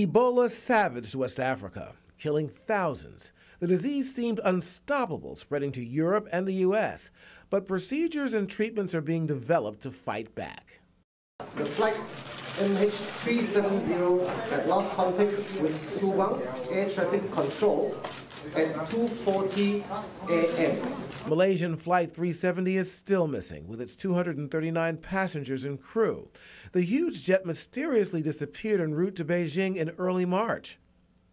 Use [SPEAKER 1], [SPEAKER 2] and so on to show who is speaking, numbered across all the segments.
[SPEAKER 1] Ebola savaged West Africa, killing thousands. The disease seemed unstoppable, spreading to Europe and the U.S., but procedures and treatments are being developed to fight back.
[SPEAKER 2] The flight MH370 had lost contact with Subang Air Traffic Control at 2:40 a.m.
[SPEAKER 1] Malaysian Flight 370 is still missing, with its 239 passengers and crew. The huge jet mysteriously disappeared en route to Beijing in early March.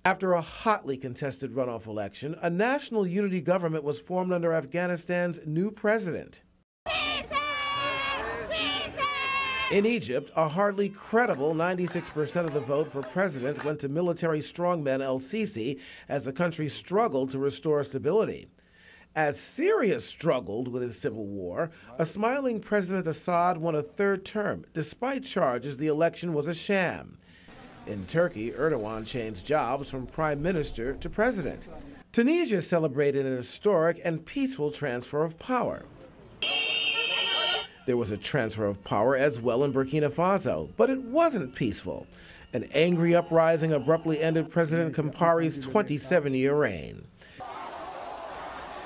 [SPEAKER 1] After a hotly contested runoff election, a national unity government was formed under Afghanistan's new president. In Egypt, a hardly credible 96% of the vote for president went to military strongman el-Sisi as the country struggled to restore stability. As Syria struggled with its civil war, a smiling President Assad won a third term, despite charges the election was a sham. In Turkey, Erdogan changed jobs from prime minister to president. Tunisia celebrated an historic and peaceful transfer of power. There was a transfer of power as well in Burkina Faso, but it wasn't peaceful. An angry uprising abruptly ended President Compaore's 27-year reign.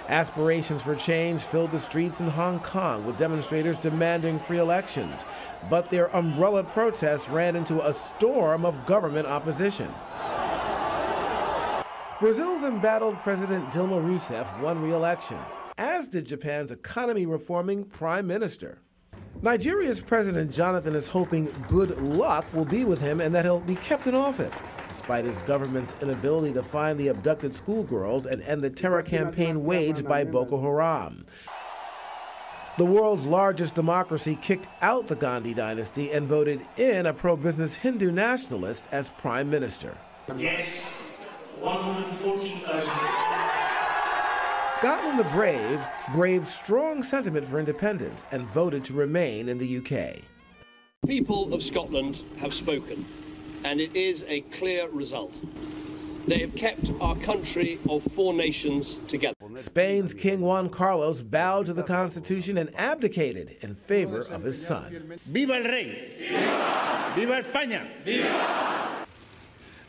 [SPEAKER 1] Aspirations for change filled the streets in Hong Kong, with demonstrators demanding free elections. But their umbrella protests ran into a storm of government opposition. Brazil's embattled President Dilma Rousseff won re-election, as did Japan's economy-reforming prime minister. Nigeria's President Jonathan is hoping good luck will be with him and that he'll be kept in office, despite his government's inability to find the abducted schoolgirls and end the terror campaign waged by Boko Haram. The world's largest democracy kicked out the Gandhi dynasty and voted in a pro-business Hindu nationalist as prime minister.
[SPEAKER 3] Yes, 114,000.
[SPEAKER 1] Scotland the Brave braved strong sentiment for independence and voted to remain in the UK.
[SPEAKER 4] People of Scotland have spoken, and it is a clear result. They have kept our country of four nations together.
[SPEAKER 1] Spain's King Juan Carlos bowed to the Constitution and abdicated in favor of his son.
[SPEAKER 5] ¡Viva el rey! ¡Viva! ¡Viva España! ¡Viva!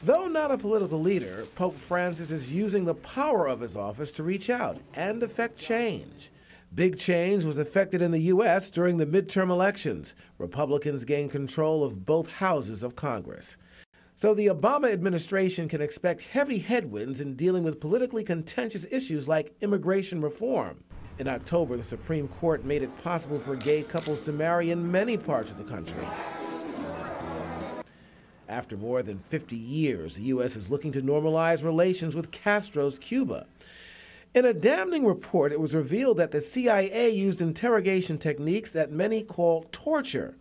[SPEAKER 1] Though not a political leader, Pope Francis is using the power of his office to reach out and effect change. Big change was effected in the U.S. during the midterm elections. Republicans gained control of both houses of Congress. So the Obama administration can expect heavy headwinds in dealing with politically contentious issues like immigration reform. In October, the Supreme Court made it possible for gay couples to marry in many parts of the country. After more than 50 years, the U.S. is looking to normalize relations with Castro's Cuba. In a damning report, it was revealed that the CIA used interrogation techniques that many call torture.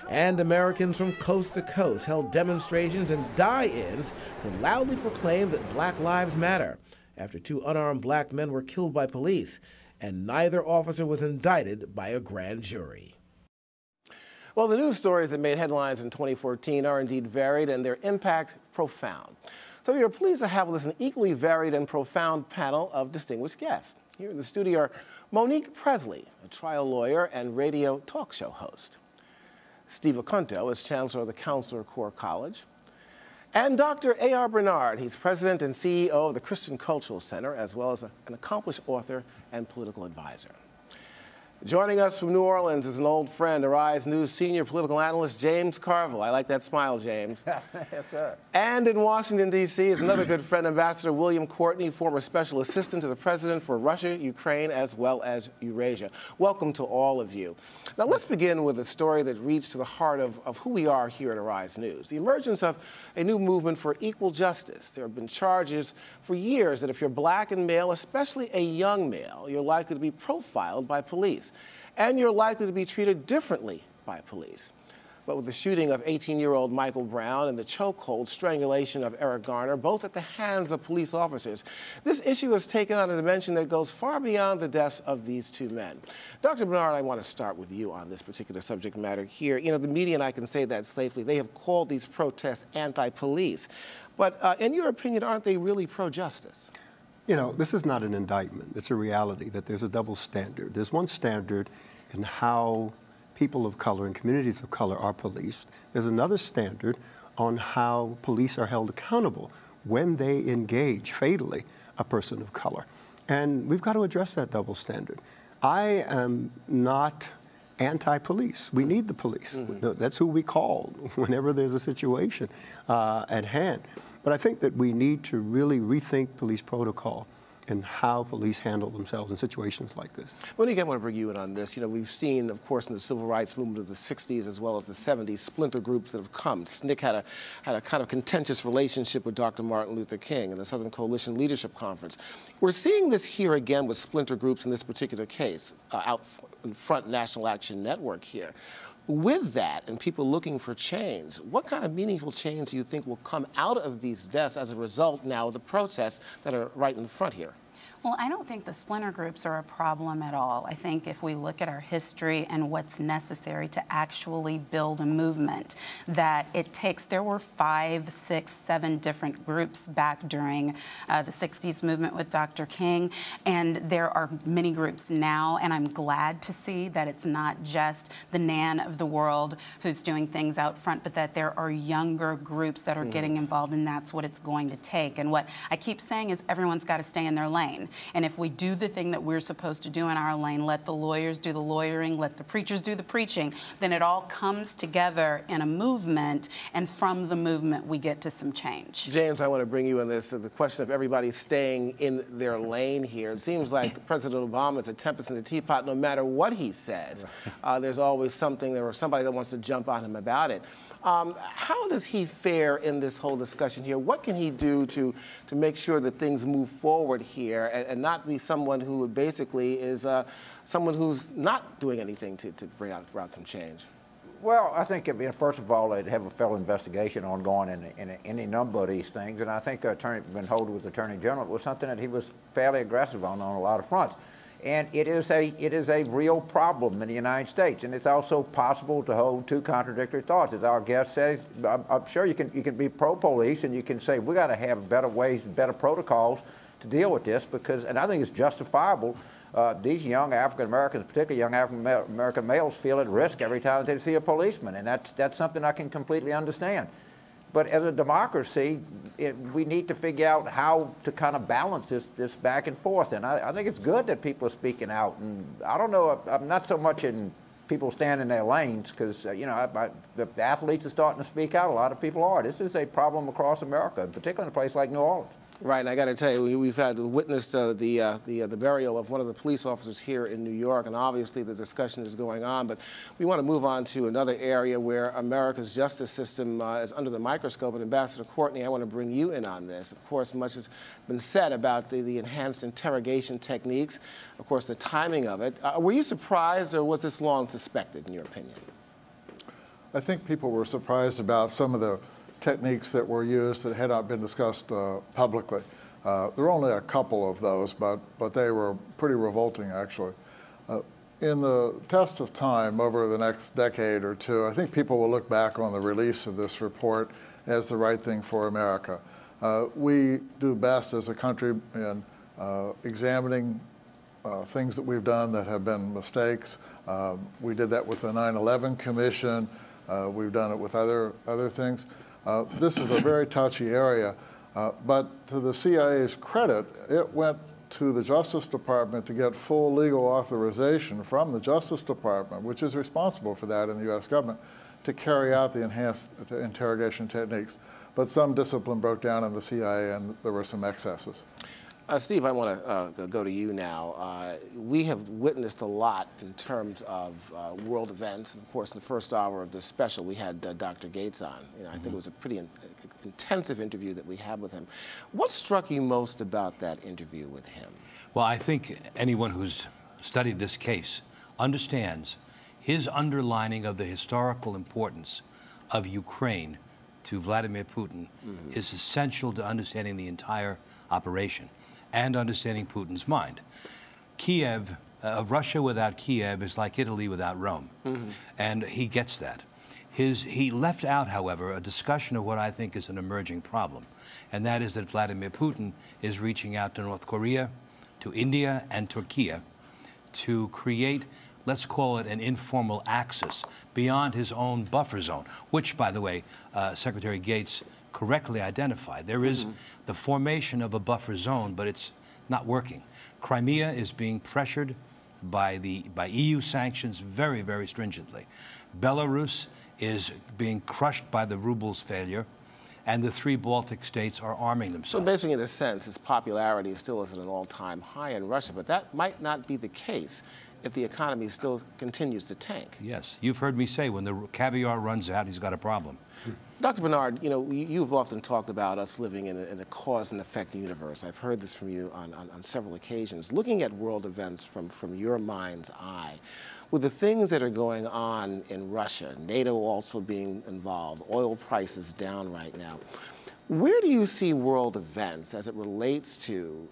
[SPEAKER 1] And Americans from coast to coast held demonstrations and die-ins to loudly proclaim that Black Lives Matter, after two unarmed black men were killed by police, and neither officer was indicted by a grand jury.
[SPEAKER 6] Well, the news stories that made headlines in 2014 are indeed varied and their impact profound. So we are pleased to have with us an equally varied and profound panel of distinguished guests. Here in the studio are Monique Pressley, a trial lawyer and radio talk show host. Steve Acunto is chancellor of the Counselor Corps College. And Dr. A.R. Bernard, he's president and CEO of the Christian Cultural Center, as well as an accomplished author and political advisor. Joining us from New Orleans is an old friend, Arise News senior political analyst James Carville. I like that smile, James.
[SPEAKER 7] Yes, sir.
[SPEAKER 6] And in Washington, D.C. is another good friend, Ambassador William Courtney, former special assistant to the president for Russia, Ukraine, as well as Eurasia. Welcome to all of you. Now, let's begin with a story that reads to the heart of who we are here at Arise News, the emergence of a new movement for equal justice. There have been charges for years that if you're black and male, especially a young male, you're likely to be profiled by police. And you're likely to be treated differently by police. But with the shooting of 18-year-old Michael Brown and the chokehold strangulation of Eric Garner, both at the hands of police officers, this issue has taken on a dimension that goes far beyond the deaths of these two men. Dr. Bernard, I want to start with you on this particular subject matter here. You know, the media, and I can say that safely, they have called these protests anti-police. But in your opinion, aren't they really pro-justice?
[SPEAKER 8] You know, this is not an indictment. It's a reality that there's a double standard. There's one standard in how
[SPEAKER 3] people of color and communities of color are policed. There's another standard on how police are held accountable when they engage fatally a person of color. And we've got to address that double standard. I am not anti-police. We need the police. That's who we call whenever there's a situation at hand. But I think that we need to really rethink police protocol and how police handle themselves in situations like this.
[SPEAKER 6] Monique, I want to bring you in on this. You know, we've seen, of course, in the civil rights movement of the 60s as well as the 70s, splinter groups that have come. SNCC had a kind of contentious relationship with Dr. Martin Luther King and the Southern Coalition Leadership Conference. We're seeing this here again with splinter groups in this particular case, out in front National Action Network here. With that and people looking for change, what kind of meaningful change do you think will come out of these deaths as a result now of the protests that are right in front here?
[SPEAKER 7] Well, I don't think the splinter groups are a problem at all. I think if we look at our history and what's necessary to actually build a movement, that it takes, there were 5, 6, 7 different groups back during the 60s movement with Dr. King, and there are many groups now, and I'm glad to see that it's not just the Nan of the world who's doing things out front, but that there are younger groups that are getting involved, and that's what it's going to take. And what I keep saying is everyone's got to stay in their lane. And if we do the thing that we're supposed to do in our lane, let the lawyers do the lawyering, let the preachers do the preaching, then it all comes together in a movement, and from the movement we get to some change.
[SPEAKER 6] James, I want to bring you in this, the question of everybody staying in their lane here. It seems like President Obama is a tempest in the teapot no matter what he says. There's always something or somebody that wants to jump on him about it. How does he fare in this whole discussion here? What can he do to make sure that things move forward here and not be someone who basically is someone who's not doing anything to bring about some change?
[SPEAKER 8] Well, I think, first of all, they'd have a federal investigation ongoing in any number of these things, and I think been holding with the Attorney General was something that he was fairly aggressive on a lot of fronts. And it is a real problem in the United States, and it's also possible to hold two contradictory thoughts. As our guest says, I'm sure you can be pro-police and you can say we got to have better ways, better protocols to deal with this, and I think it's justifiable. These young African Americans, particularly young African American males, feel at risk every time they see a policeman, and that's something I can completely understand. But as a democracy, we need to figure out how to kind of balance this back and forth. And I think it's good that people are speaking out. And I don't know, I'm not so much in people staying in their lanes, because, the athletes are starting to speak out. A lot of people are. This is a problem across America, particularly in a place like New Orleans.
[SPEAKER 6] Right, and I got to tell you, we've had witnessed the burial of one of the police officers here in New York, and obviously the discussion is going on. But we want to move on to another area where America's justice system is under the microscope. And Ambassador Courtney, I want to bring you in on this. Of course, much has been said about the enhanced interrogation techniques. Of course, the timing of it. Were you surprised, or was this long suspected, in your opinion?
[SPEAKER 9] I think people were surprised about some of the techniques that were used that had not been discussed publicly. There were only a couple of those, but they were pretty revolting, actually. In the test of time over the next decade or two, I think people will look back on the release of this report as the right thing for America. We do best as a country in examining things that we've done that have been mistakes. We did that with the 9/11 Commission. We've done it with other things. This is a very touchy area, but to the CIA's credit, it went to the Justice Department to get full legal authorization from the Justice Department, which is responsible for that in the U.S. government, to carry out the enhanced interrogation techniques. But some discipline broke down in the CIA, and there were some excesses.
[SPEAKER 6] Steve, I want to go to you now. We have witnessed a lot in terms of world events. And of course, in the first hour of this special, we had Dr. Gates on. I think it was a pretty intensive interview that we had with him. What struck you most about that interview with him?
[SPEAKER 10] Well, I think anyone who's studied this case understands his underlining of the historical importance of Ukraine to Vladimir Putin is essential to understanding the entire operation and understanding Putin's mind. Kiev, Russia without Kiev is like Italy without Rome, and he gets that. He left out, however, a discussion of what I think is an emerging problem, and that is that Vladimir Putin is reaching out to North Korea, to India, and Turkey to create let's call it an informal axis beyond his own buffer zone, which, by the way, Secretary Gates correctly identified. There is the formation of a buffer zone, but it's not working. Crimea is being pressured by EU sanctions very, very stringently. Belarus is being crushed by the ruble's failure, and the 3 Baltic states are arming themselves.
[SPEAKER 6] So basically, in a sense, his popularity still is at an all-time high in Russia, but that might not be the case if the economy still continues to tank.
[SPEAKER 10] Yes, you've heard me say when the caviar runs out, he's got a problem.
[SPEAKER 6] Dr. Bernard, you know, you've often talked about us living in a cause and effect universe. I've heard this from you on several occasions. Looking at world events from your mind's eye, with the things that are going on in Russia, NATO also being involved, oil prices down right now, where do you see world events as it relates to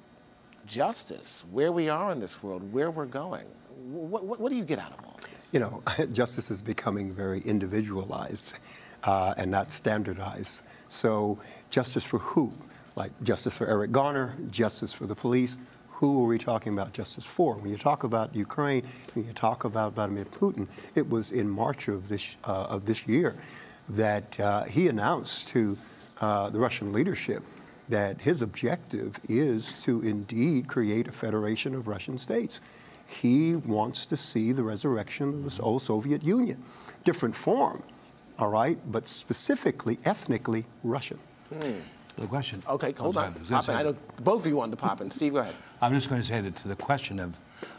[SPEAKER 6] justice, where we are in this world, where we're going? What do you get out of all this?
[SPEAKER 3] You know, justice is becoming very individualized and not standardized. So justice for who? Like justice for Eric Garner, justice for the police. Who are we talking about justice for? When you talk about Ukraine, when you talk about Vladimir Putin, it was in March of this year that he announced to the Russian leadership that his objective is to indeed create a federation of Russian states. He wants to see the resurrection of the old Soviet Union. Different form, all right, but specifically, ethnically Russian.
[SPEAKER 10] The question.
[SPEAKER 6] Okay, hold on. I know both of you wanted to pop in. Steve, go ahead.
[SPEAKER 10] I'm just going to say that to the question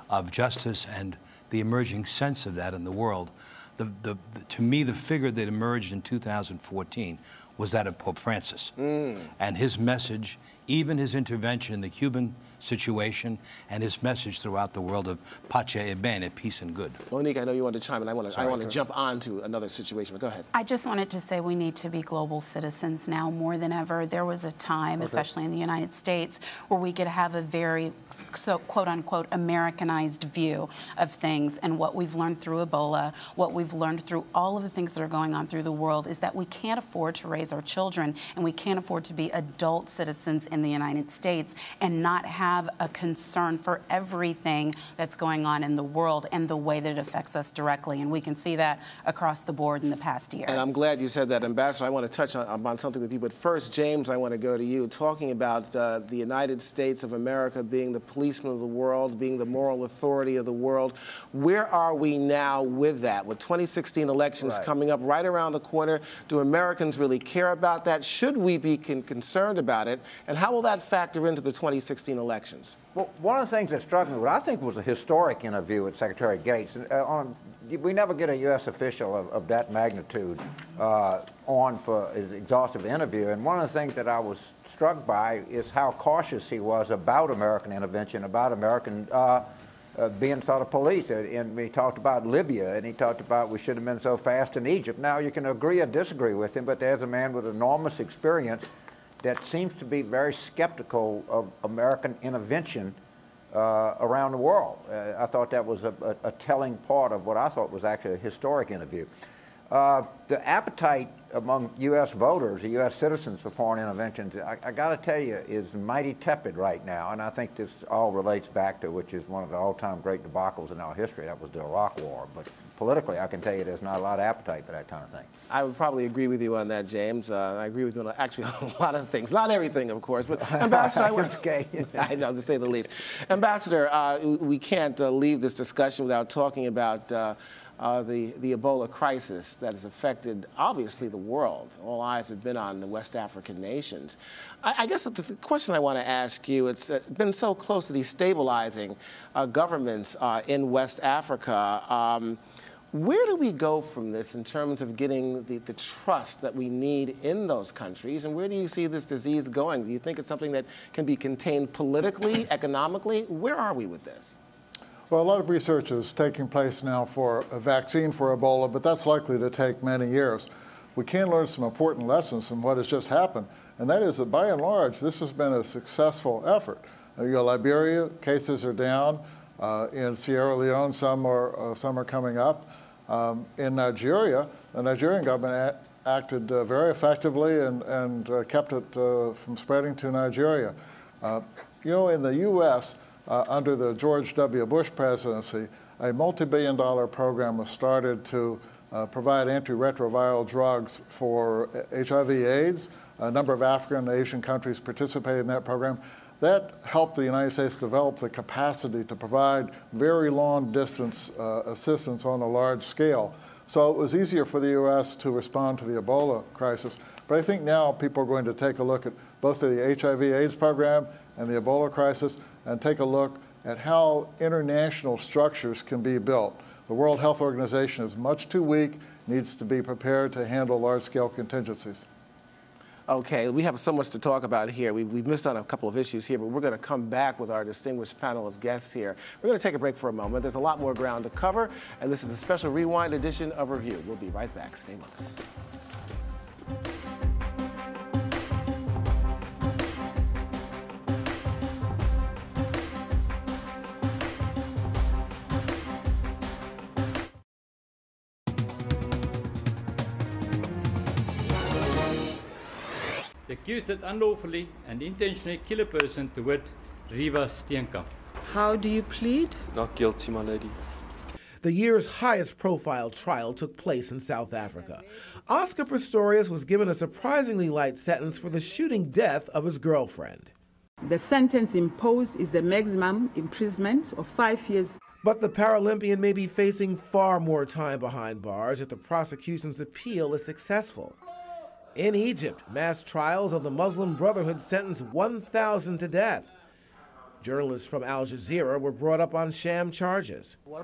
[SPEAKER 10] of justice and the emerging sense of that in the world, to me, the figure that emerged in 2014 was that of Pope Francis. And his message, even his intervention in the Cuban situation, and his message throughout the world of pace e bene, peace and good.
[SPEAKER 6] Monique, I know you want to chime in. I want to jump on to another situation, but go ahead.
[SPEAKER 7] I just wanted to say we need to be global citizens now more than ever. There was a time, especially in the United States, where we could have a very, quote-unquote, Americanized view of things. And what we've learned through Ebola, what we've learned through all of the things that are going on through the world is that we can't afford to raise our children, and we can't afford to be adult citizens in the United States and not have a concern for everything that's going on in the world and the way that it affects us directly. And we can see that across the board in the past year.
[SPEAKER 6] And I'm glad you said that, Ambassador. I want to touch on something with you. But first, James, I want to go to you. Talking about the United States of America being the policeman of the world, being the moral authority of the world. Where are we now with that? With 2016 elections coming up right around the corner, do Americans really care about that? Should we be concerned about it? And how will that factor into the 2016 elections?
[SPEAKER 8] Well, one of the things that struck me, what I think was a historic interview with Secretary Gates, we never get a U.S. official of that magnitude on for his exhaustive interview. And one of the things that I was struck by is how cautious he was about American intervention, about American being sort of police. And he talked about Libya, and he talked about we should have been so fast in Egypt. Now, you can agree or disagree with him, but there's a man with enormous experience that seems to be very skeptical of American intervention around the world. I thought that was a telling part of what I thought was actually a historic interview. The appetite among U.S. voters, the U.S. citizens for foreign interventions, I got to tell you, is mighty tepid right now. And I think this all relates back to, which is one of the all-time great debacles in our history. That was the Iraq War. But politically, I can tell you there's not a lot of appetite for that kind of thing.
[SPEAKER 6] I would probably agree with you on that, James. I agree with you on actually on a lot of things. Not everything, of course. But Ambassador, I know, to say the least. Ambassador, we can't leave this discussion without talking about the Ebola crisis that has affected, obviously, the world. All eyes have been on the West African nations. I guess the question I want to ask you, it's been so close to destabilizing governments in West Africa. Where do we go from this in terms of getting the trust that we need in those countries? And where do you see this disease going? Do you think it's something that can be contained politically, economically? Where are we with this?
[SPEAKER 9] Well, a lot of research is taking place now for a vaccine for Ebola, but that's likely to take many years. We can learn some important lessons from what has just happened, and that is that by and large, this has been a successful effort. You know, Liberia, cases are down. In Sierra Leone, some are coming up. In Nigeria, the Nigerian government acted very effectively and kept it from spreading to Nigeria. You know, in the U.S., under the George W. Bush presidency, a multi-billion-dollar program was started to provide antiretroviral drugs for HIV/AIDS. A number of African and Asian countries participated in that program. That helped the United States develop the capacity to provide very long-distance assistance on a large scale. So it was easier for the U.S. to respond to the Ebola crisis. But I think now people are going to take a look at both the HIV/AIDS program and the Ebola crisis and take a look at how international structures can be built. The World Health Organization is much too weak, needs to be prepared to handle large-scale contingencies.
[SPEAKER 6] Okay, we have so much to talk about here. We've missed on a couple of issues here, but we're going to come back with our distinguished panel of guests here. We're going to take a break for a moment. There's a lot more ground to cover, and this is a special rewind edition of Review. We'll be right back. Stay with us.
[SPEAKER 11] The accused did unlawfully and intentionally kill a person, to wit, Riva Steenkamp.
[SPEAKER 12] How do you plead?
[SPEAKER 13] Not guilty, my lady.
[SPEAKER 1] The year's highest profile trial took place in South Africa. Oscar Pistorius was given a surprisingly light sentence for the shooting death of his girlfriend.
[SPEAKER 12] The sentence imposed is a maximum imprisonment of 5 years.
[SPEAKER 1] But the Paralympian may be facing far more time behind bars if the prosecution's appeal is successful. In Egypt, mass trials of the Muslim Brotherhood sentenced 1,000 to death. Journalists from Al Jazeera were brought up on sham charges. And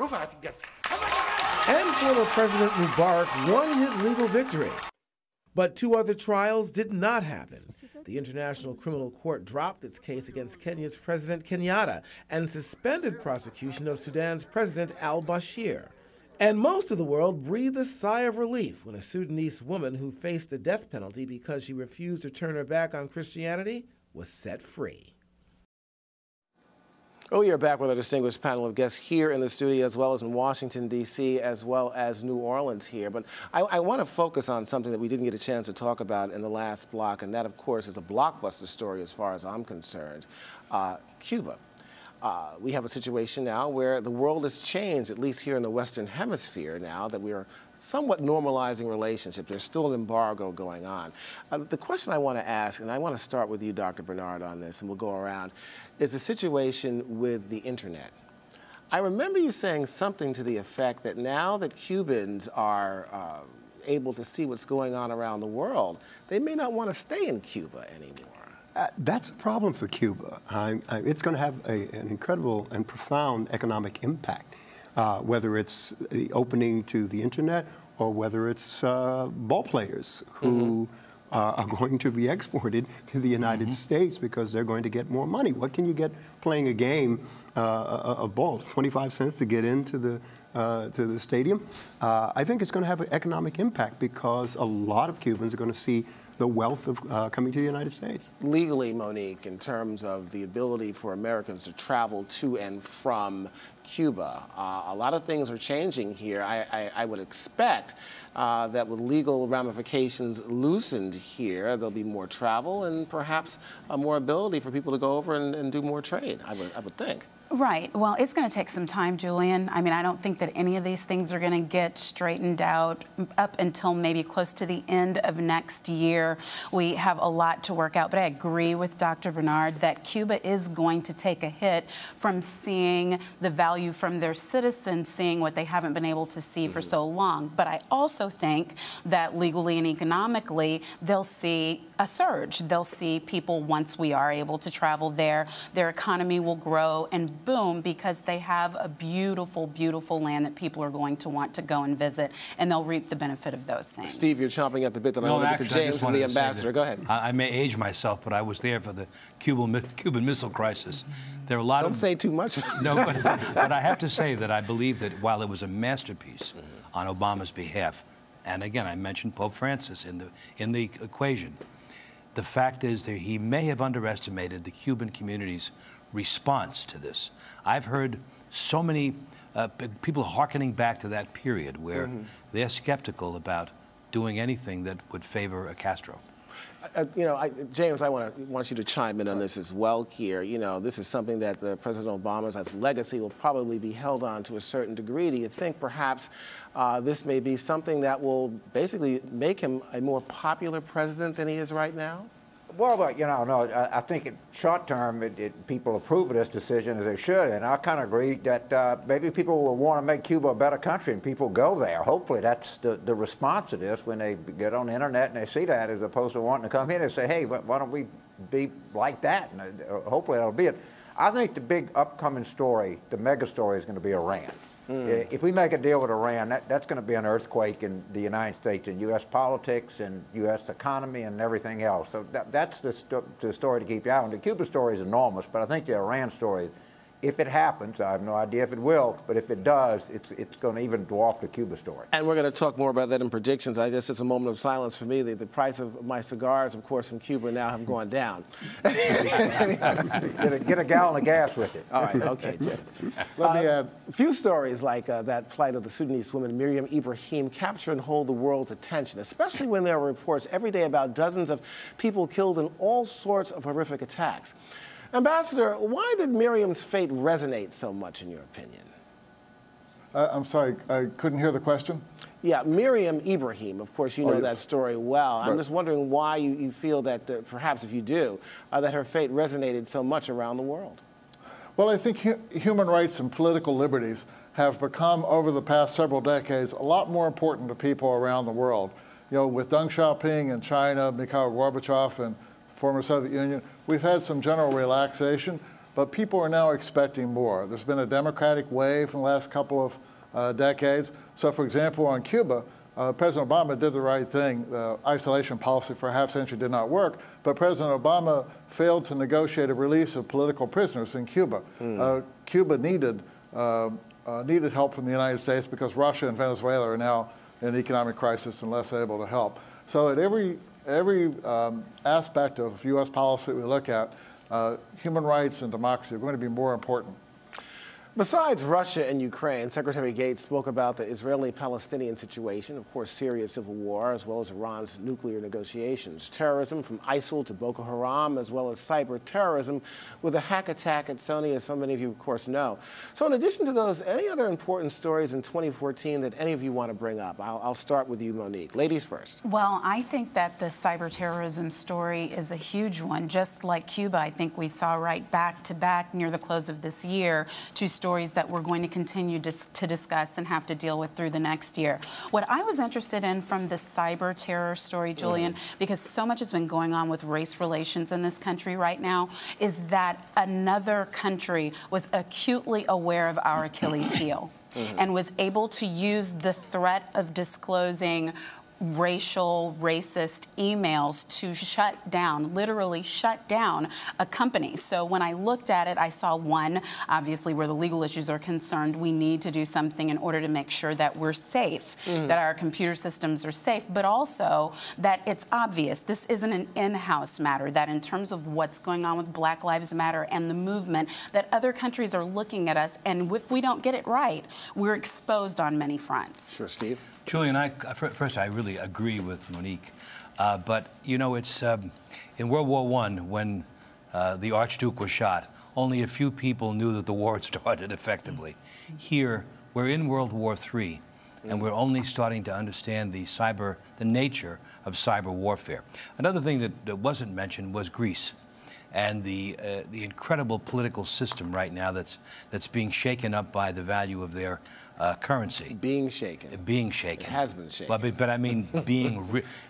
[SPEAKER 1] former President Mubarak won his legal victory. But 2 other trials did not happen. The International Criminal Court dropped its case against Kenya's President Kenyatta and suspended prosecution of Sudan's President al-Bashir. And most of the world breathed a sigh of relief when a Sudanese woman who faced the death penalty because she refused to turn her back on Christianity was set free.
[SPEAKER 6] Oh, you're back with a distinguished panel of guests here in the studio, as well as in Washington, D.C., as well as New Orleans here. But I want to focus on something that we didn't get a chance to talk about in the last block, and that, of course, is a blockbuster story as far as I'm concerned, Cuba. We have a situation now where the world has changed, at least here in the Western Hemisphere now, that we are somewhat normalizing relationships. There's still an embargo going on. The question I want to ask, and I want to start with you, Dr. Bernard, on this, and we'll go around, is the situation with the Internet. I remember you saying something to the effect that now that Cubans are able to see what's going on around the world, they may not want to stay in Cuba anymore.
[SPEAKER 3] That's a problem for Cuba. It's going to have an incredible and profound economic impact, whether it's the opening to the Internet or whether it's ball players who are going to be exported to the United States because they're going to get more money. What can you get playing a game of ball? 25 cents to get into the stadium. I think it's going to have an economic impact because a lot of Cubans are going to see the wealth of coming to the United States.
[SPEAKER 6] Legally, Monique, in terms of the ability for Americans to travel to and from Cuba, a lot of things are changing here. I would expect that with legal ramifications loosened here, there'll be more travel and perhaps more ability for people to go over and do more trade, I would think.
[SPEAKER 7] Right. Well, it's going to take some time, Julian. I mean, I don't think that any of these things are going to get straightened out up until maybe close to the end of next year. We have a lot to work out, but I agree with Dr. Bernard that Cuba is going to take a hit from seeing the value from their citizens, seeing what they haven't been able to see for so long. But I also think that legally and economically, they'll see a surge. They'll see people, once we are able to travel there, their economy will grow and boom, because they have a beautiful, beautiful land that people are going to want to go and visit, and they'll reap the benefit of those things.
[SPEAKER 6] Steve, you're chomping at the bit that I want to get to James and the ambassador. Go ahead.
[SPEAKER 10] I may age myself, but I was there for the Cuban Missile Crisis. There are a lot
[SPEAKER 6] Don't say too much.
[SPEAKER 10] No, but I have to say that I believe that while it was a masterpiece on Obama's behalf, and again, I mentioned Pope Francis in the equation, the fact is that he may have underestimated the Cuban community's response to this. I've heard so many people hearkening back to that period where they're skeptical about doing anything that would favor Castro.
[SPEAKER 6] James, I want you to chime in on this as well here. This is something that President Obama's legacy will probably be held on to a certain degree. Do you think perhaps this may be something that will basically make him a more popular president than he is right now?
[SPEAKER 8] Well, no, I think in short term, people approve of this decision as they should, and I kind of agree that maybe people will want to make Cuba a better country, and people go there. Hopefully, that's the response to this when they get on the internet and they see that, as opposed to wanting to come here and say, hey, why don't we be like that? And hopefully, that'll be it. I think the big upcoming story, the mega story, is going to be Iran. If we make a deal with Iran, that's going to be an earthquake in the United States, in U.S. politics and U.S. economy and everything else. So that's the story to keep your eye on. The Cuba story is enormous, but I think the Iran story, if it happens, I have no idea if it will, but if it does, it's going to even dwarf the Cuba story.
[SPEAKER 6] And we're going to talk more about that in predictions. It's a moment of silence for me. The price of my cigars, of course, from Cuba now have gone down.
[SPEAKER 8] Get a gallon of gas with it.
[SPEAKER 6] All right, okay, Jeff. Let me add. A few stories like that plight of the Sudanese woman Miriam Ibrahim capture and hold the world's attention, especially when there are reports every day about dozens of people killed in all sorts of horrific attacks. Ambassador, why did Miriam's fate resonate so much, in your opinion?
[SPEAKER 9] I'm sorry, I couldn't hear the question.
[SPEAKER 6] Yeah, Miriam Ibrahim, of course, you know that story well. I'm just wondering why you feel that, perhaps if you do, that her fate resonated so much around the world.
[SPEAKER 9] Well, I think human rights and political liberties have become, over the past several decades, a lot more important to people around the world. With Deng Xiaoping in China, Mikhail Gorbachev in former Soviet Union, we've had some general relaxation, but people are now expecting more. There's been a democratic wave in the last couple of decades. So, for example, on Cuba, President Obama did the right thing. The isolation policy for a half century did not work, but President Obama failed to negotiate a release of political prisoners in Cuba. Cuba needed help from the United States because Russia and Venezuela are now in economic crisis and less able to help. So at every aspect of U.S. policy we look at, human rights and democracy are going to be more important.
[SPEAKER 6] Besides Russia and Ukraine, Secretary Gates spoke about the Israeli-Palestinian situation, of course, Syria's civil war, as well as Iran's nuclear negotiations, terrorism from ISIL to Boko Haram, as well as cyber terrorism with a hack attack at Sony, as so many of you, of course, know. So in addition to those, any other important stories in 2014 that any of you want to bring up? I'll start with you, Monique. Ladies first.
[SPEAKER 7] Well, I think that the cyber terrorism story is a huge one. Just like Cuba, I think we saw right back to back near the close of this year two stories that we're going to continue to discuss and have to deal with through the next year. What I was interested in from the cyber terror story, Julian, because so much has been going on with race relations in this country right now, is that another country was acutely aware of our Achilles heel and was able to use the threat of disclosing racial, racist emails to shut down, literally shut down a company. So when I looked at it, I saw one, obviously where the legal issues are concerned, we need to do something in order to make sure that we're safe, that our computer systems are safe, but also that it's obvious this isn't an in-house matter, that in terms of what's going on with Black Lives Matter and the movement, that other countries are looking at us, and if we don't get it right, we're exposed on many fronts.
[SPEAKER 6] Sure, Steve.
[SPEAKER 10] Julian, first, I really agree with Monique. But, it's in World War I, when the Archduke was shot, only a few people knew that the war had started effectively. Here, we're in World War III, and we're only starting to understand the nature of cyber warfare. Another thing that wasn't mentioned was Greece and the incredible political system right now that's being shaken up by the value of their currency.
[SPEAKER 6] Being shaken.
[SPEAKER 10] Being shaken.
[SPEAKER 6] It has been shaken.
[SPEAKER 10] But I mean,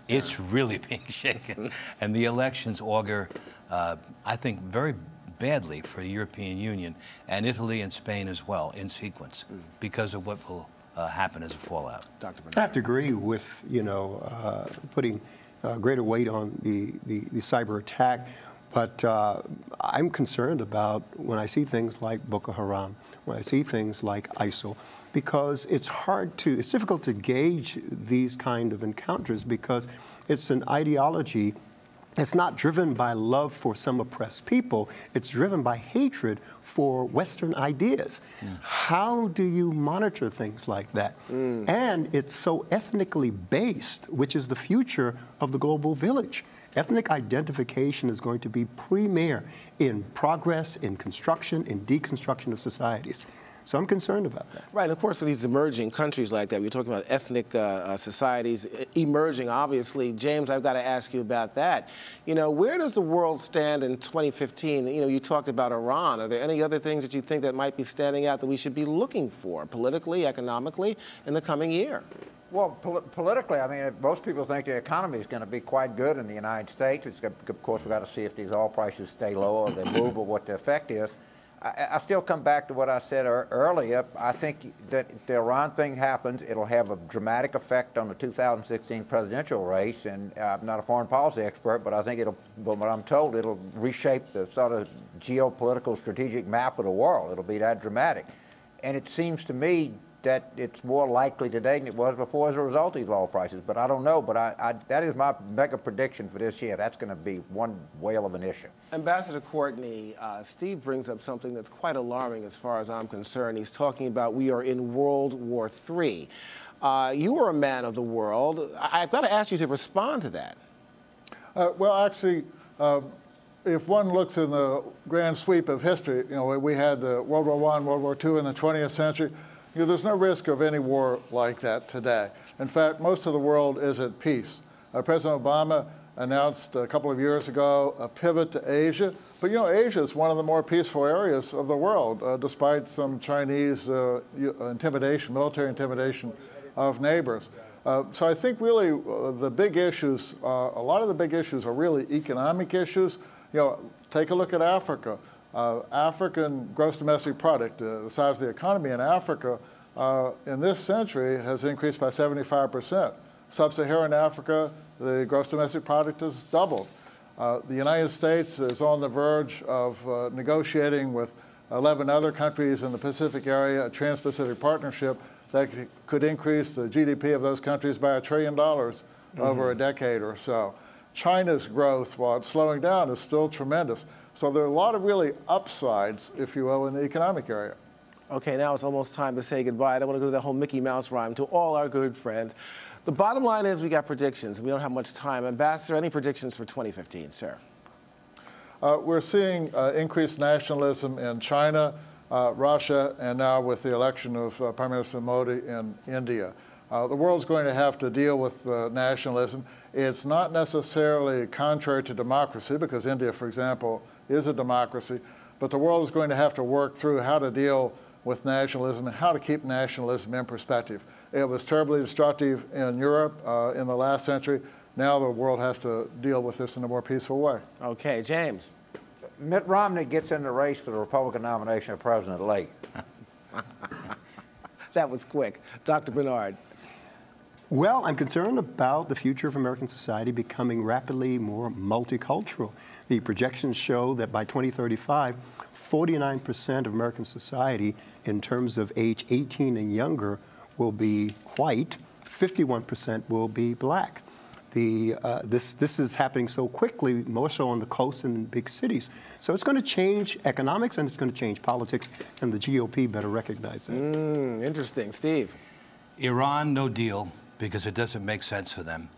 [SPEAKER 10] it's really being shaken. And the elections augur, I think, very badly for the European Union and Italy and Spain as well in sequence because of what will happen as a fallout.
[SPEAKER 6] Dr.
[SPEAKER 3] I have to agree with, putting greater weight on the cyber attack. But I'm concerned about when I see things like Boko Haram, when I see things like ISIL, because it's difficult to gauge these kind of encounters because it's an ideology It's not driven by love for some oppressed people. It's driven by hatred for Western ideas. How do you monitor things like that? And it's so ethnically based, which is the future of the global village. Ethnic identification is going to be premier in progress, in construction, in deconstruction of societies. So I'm concerned about that.
[SPEAKER 6] Right, and of course, in these emerging countries like that, we're talking about ethnic societies emerging, obviously. James, I've got to ask you about that. You know, where does the world stand in 2015? You know, you talked about Iran. Are there any other things that you think that might be standing out that we should be looking for politically, economically, in the coming year?
[SPEAKER 8] Well, politically, I mean, most people think the economy is going to be quite good in the United States. Of course, we've got to see if these oil prices stay low or they move or what the effect is. I still come back to what I said earlier. I think that if the Iran thing happens, it'll have a dramatic effect on the 2016 presidential race. And I'm not a foreign policy expert, but I think but what I'm told, it'll reshape the sort of geopolitical strategic map of the world. It'll be that dramatic. And it seems to me that it's more likely today than it was before as a result of these oil prices. But I don't know. But that is my mega prediction for this year. That's going to be one whale of an issue.
[SPEAKER 6] Ambassador Courtney, Steve brings up something that's quite alarming as far as I'm concerned. He's talking about we are in World War III. You are a man of the world. I've got to ask you to respond to that.
[SPEAKER 9] Well, actually, if one looks in the grand sweep of history, you know, we had World War I, World War II in the 20th century. You know, there's no risk of any war like that today. In fact, most of the world is at peace. President Obama announced a couple of years ago a pivot to Asia. But, you know, Asia is one of the more peaceful areas of the world, despite some Chinese intimidation, military intimidation of neighbors. So I think really the big issues, a lot of the big issues are really economic issues. You know, take a look at Africa. African gross domestic product, the size of the economy in Africa in this century has increased by 75%. Sub-Saharan Africa, the gross domestic product has doubled. The United States is on the verge of negotiating with 11 other countries in the Pacific area, a Trans-Pacific Partnership that could increase the GDP of those countries by $1 trillion over a decade or so. China's growth, while it's slowing down, is still tremendous. So there are a lot of really upsides, if you will, in the economic area.
[SPEAKER 6] Okay, now it's almost time to say goodbye. I don't want to go to that whole Mickey Mouse rhyme. To all our good friends, the bottom line is we got predictions. We don't have much time. Ambassador, any predictions for 2015, sir?
[SPEAKER 9] We're seeing increased nationalism in China, Russia, and now with the election of Prime Minister Modi in India. The world's going to have to deal with nationalism. It's not necessarily contrary to democracy, because India, for example, is a democracy, but the world is going to have to work through how to deal with nationalism and how to keep nationalism in perspective. It was terribly destructive in Europe in the last century. Now the world has to deal with this in a more peaceful way.
[SPEAKER 6] Okay, James.
[SPEAKER 8] Mitt Romney gets in the race for the Republican nomination of President late.
[SPEAKER 6] That was quick. Dr. Bernard.
[SPEAKER 3] Well, I'm concerned about the future of American society becoming rapidly more multicultural. The projections show that by 2035, 49% of American society in terms of age 18 and younger will be white, 51% will be black. This is happening so quickly, more so on the coast and in big cities. So it's going to change economics and it's going to change politics, and the GOP better recognize that.
[SPEAKER 6] Interesting. Steve?
[SPEAKER 10] Iran, no deal, because it doesn't make sense for them.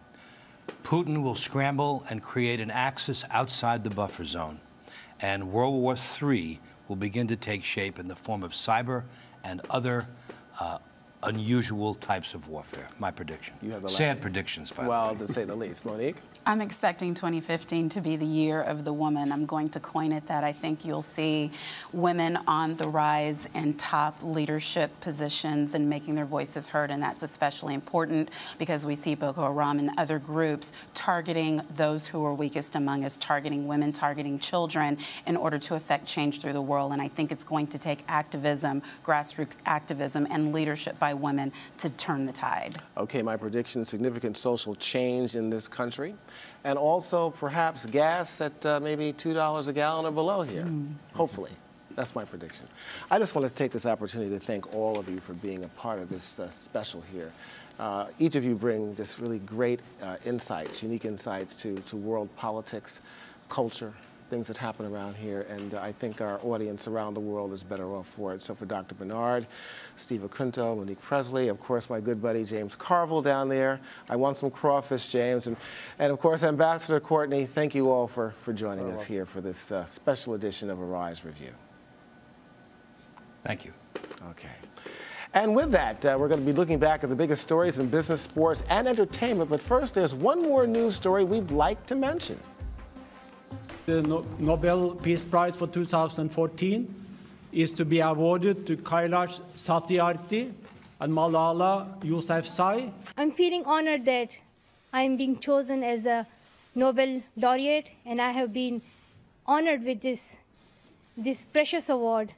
[SPEAKER 10] Putin will scramble and create an axis outside the buffer zone, and World War III will begin to take shape in the form of cyber and other unusual types of warfare. My prediction.
[SPEAKER 6] You have the
[SPEAKER 10] sad predictions, by the way.
[SPEAKER 6] Well, to say the least. Monique?
[SPEAKER 7] I'm expecting 2015 to be the year of the woman. I'm going to coin it that. I think you'll see women on the rise in top leadership positions and making their voices heard, and that's especially important because we see Boko Haram and other groups targeting those who are weakest among us, targeting women, targeting children in order to affect change through the world. And I think it's going to take activism, grassroots activism, and leadership by women to turn the tide.
[SPEAKER 6] Okay, my prediction, significant social change in this country. And also perhaps gas at maybe $2 a gallon or below here, hopefully. That's my prediction. I just want to take this opportunity to thank all of you for being a part of this special here. Each of you bring just really great insights, unique insights to world politics, culture, things that happen around here, and I think our audience around the world is better off for it. So for Dr. Bernard, Steve Acunto, Monique Pressley, of course my good buddy James Carville down there. I want some crawfish, James, and of course Ambassador Courtney, thank you all for joining us here for this special edition of Arise Review.
[SPEAKER 10] Thank you.
[SPEAKER 6] Okay. And with that, we're going to be looking back at the biggest stories in business, sports, and entertainment, but first there's one more news story we'd like to mention.
[SPEAKER 13] The Nobel Peace Prize for 2014 is to be awarded to Kailash Satyarthi and Malala Yousafzai.
[SPEAKER 14] I'm feeling honored that I'm being chosen as a Nobel laureate, and I have been honored with this precious award.